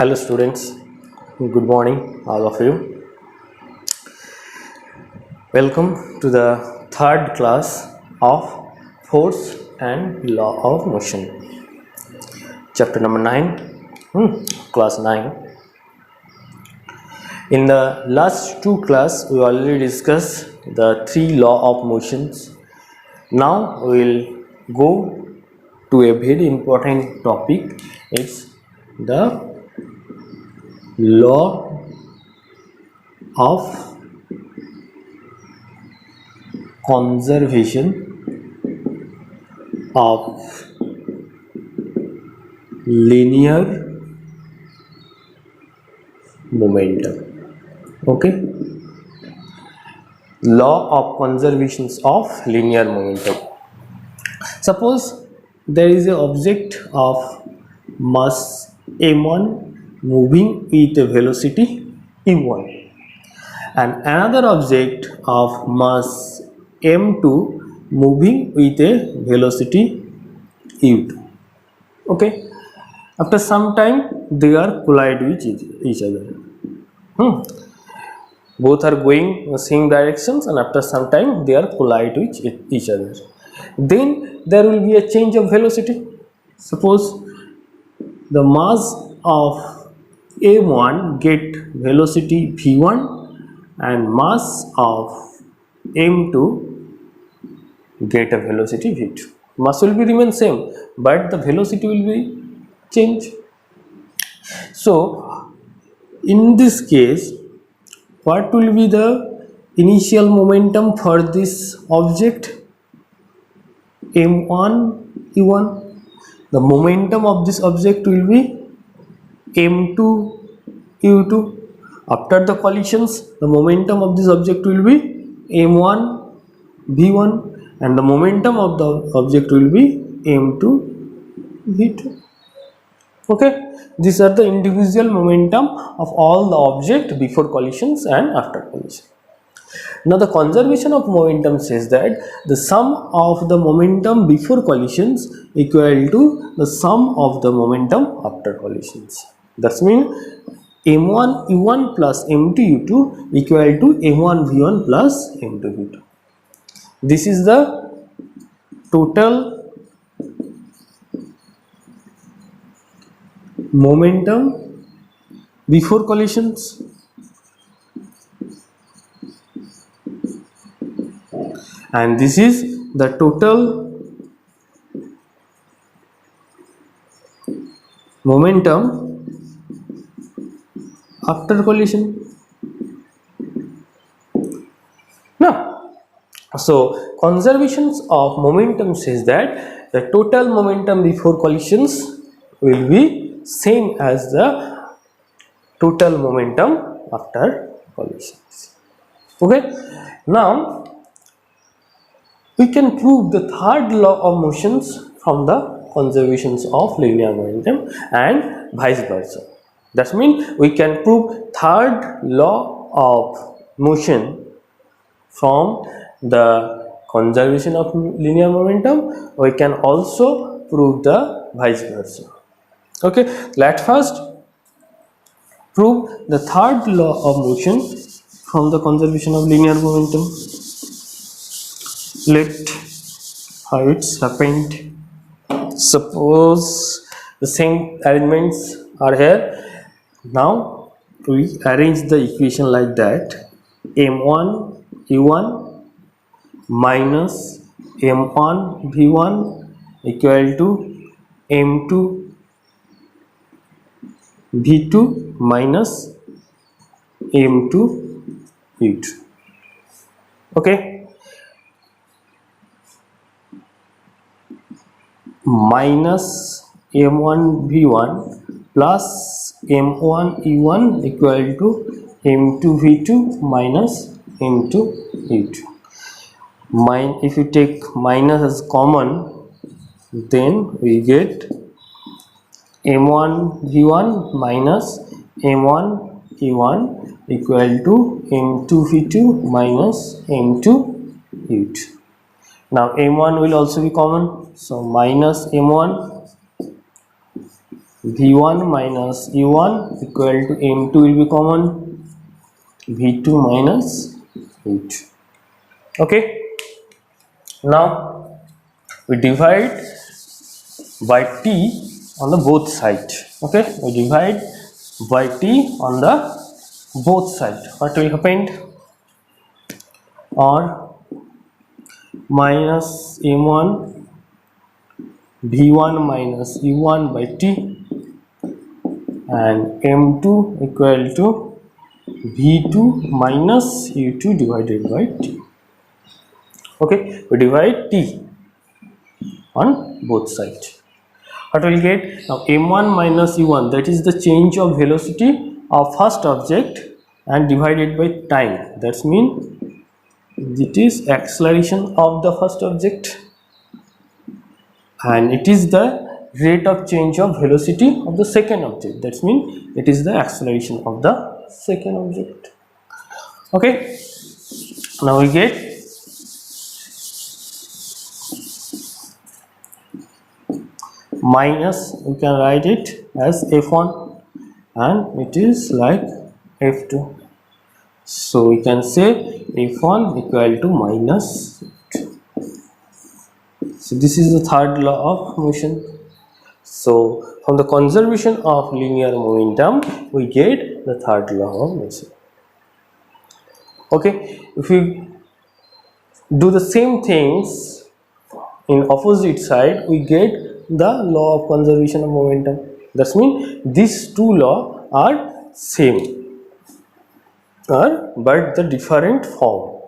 Hello students, good morning all of you. Welcome to the third class of Force and Law of Motion. Chapter number 9, class 9. In the last two class we already discussed the three law of motions. Now we will go to a very important topic. It's the law of conservation of linear momentum. Okay, law of conservation of linear momentum. Suppose there is an object of mass m1 moving with a velocity u1 and another object of mass m2 moving with a velocity u2. Okay, after some time they are collide with each other. Both are going in the same directions and after some time they are collide with each other. Then there will be a change of velocity. Suppose the mass of m1 get velocity v1 and mass of m2 get a velocity v2. Mass will be remain same but the velocity will be change. So in this case what will be the initial momentum for this object m1 u1? The momentum of this object will be m2 u2. After the collisions the momentum of this object will be m1 v1 and the momentum of the object will be m2 v2. Okay, these are the individual momentum of all the object before collisions and after collision. Now the conservation of momentum says that the sum of the momentum before collisions equal to the sum of the momentum after collisions. That means m1 u1 plus m2 u2 equal to m1 v1 plus m2 v2. This is the total momentum before collisions and this is the total momentum after collision. Now, so conservation of momentum says that the total momentum before collisions will be same as the total momentum after collisions. Okay, now we can prove the third law of motions from the conservations of linear momentum and vice versa. That means we can prove third law of motion from the conservation of linear momentum. We can also prove the vice versa. Okay, let's first prove the third law of motion from the conservation of linear momentum. Let how it's happened. Suppose the same arrangements are here. Now we arrange the equation like that: m1 u1 minus m1 v1 equal to m2 v2 minus m2 u2. Okay, minus m1 v1 plus m1 u1 equal to m2 v2 minus m2 u2. If you take minus as common, then we get m1 v1 minus m1 e1 equal to m2 v2 minus m2 u2. Now m1 will also be common, so minus m1 v1 minus u1 equal to m2 will be common, v2 minus v2. Okay, now we divide by t on the both side. Okay, we divide by t on the both side. What will happen? Or minus m1 v1 minus u1 by t and m2 equal to v2 minus u2 divided by t. Okay, we divide t on both sides. What will get? Now m1 minus u1, that is the change of velocity of first object, and divided by time. That means it is acceleration of the first object, and it is the rate of change of velocity of the second object. That means it is the acceleration of the second object. Okay, now we get minus, we can write it as f1 and it is like f2. So we can say f1 equal to minus f2. So this is the third law of motion. So from the conservation of linear momentum we get the third law of motion. Okay, if we do the same things in opposite side, we get the law of conservation of momentum. That means these two laws are same, but the different form.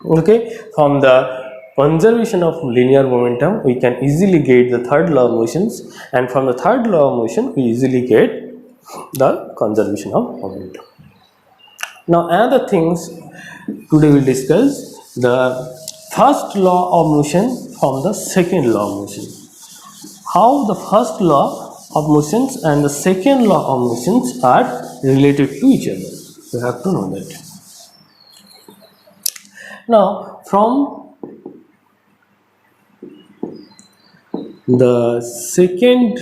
Okay, from the conservation of linear momentum we can easily get the third law of motions, and from the third law of motion we easily get the conservation of momentum. Now another things today we will discuss the first law of motion from the second law of motion. How the first law of motions and the second law of motions are related to each other. You have to know that. Now from the second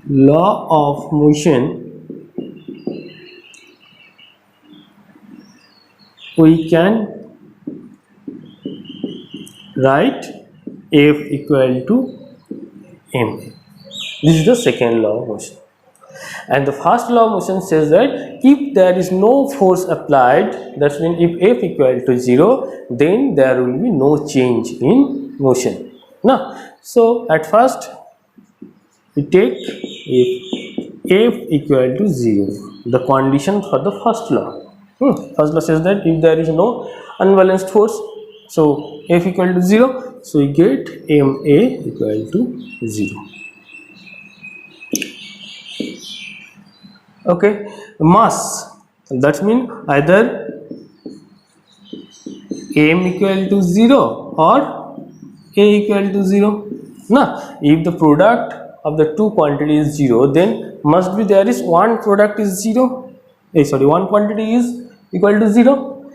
law of motion we can write F equal to ma. This is the second law of motion. And the first law of motion says that if there is no force applied, that means if F equal to 0, then there will be no change in motion. Now, so at first we take if F equal to 0, the condition for the first law. First law says that if there is no unbalanced force, so F equal to 0, so we get ma equal to 0. Okay, mass, that means either m equal to 0 or a equal to 0. Now, if the product of the two quantities is 0, then must be there is one product is 0. One quantity is equal to 0.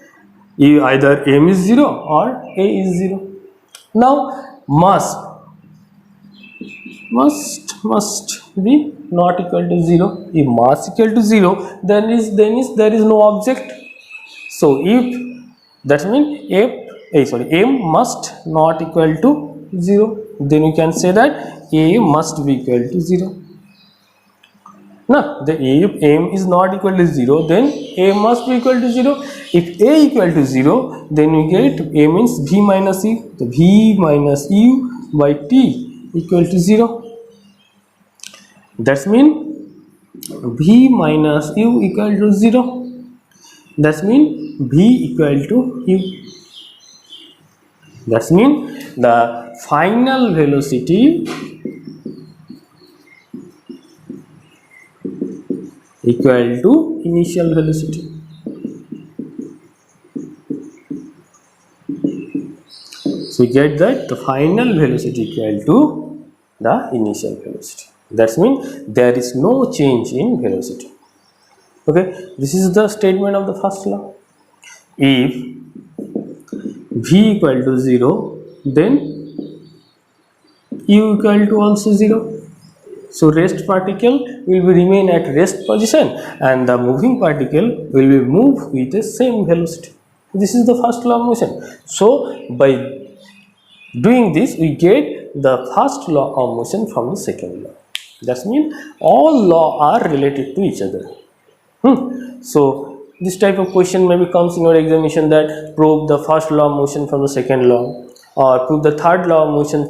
Either m is 0 or a is 0. Now, mass must be not equal to 0. If mass equal to 0, then there is no object. So if that means m must not equal to 0, then we can say that a must be equal to 0. Now, if m is not equal to 0, then a must be equal to 0. If a equal to 0, then we get a means v minus u. So v minus u by t equal to 0. That means v minus u equal to 0. That means v equal to u. That means the final velocity equal to initial velocity. So we get that the final velocity equal to the initial velocity. That means there is no change in velocity. Okay, this is the statement of the first law. If v equal to 0, then u equal to also 0. So rest particle will be remain at rest position and the moving particle will be move with the same velocity. This is the first law of motion. So by doing this we get the first law of motion from the second law. That means all law are related to each other. So this type of question maybe comes in your examination, that prove the first law of motion from the second law, or prove the third law of motion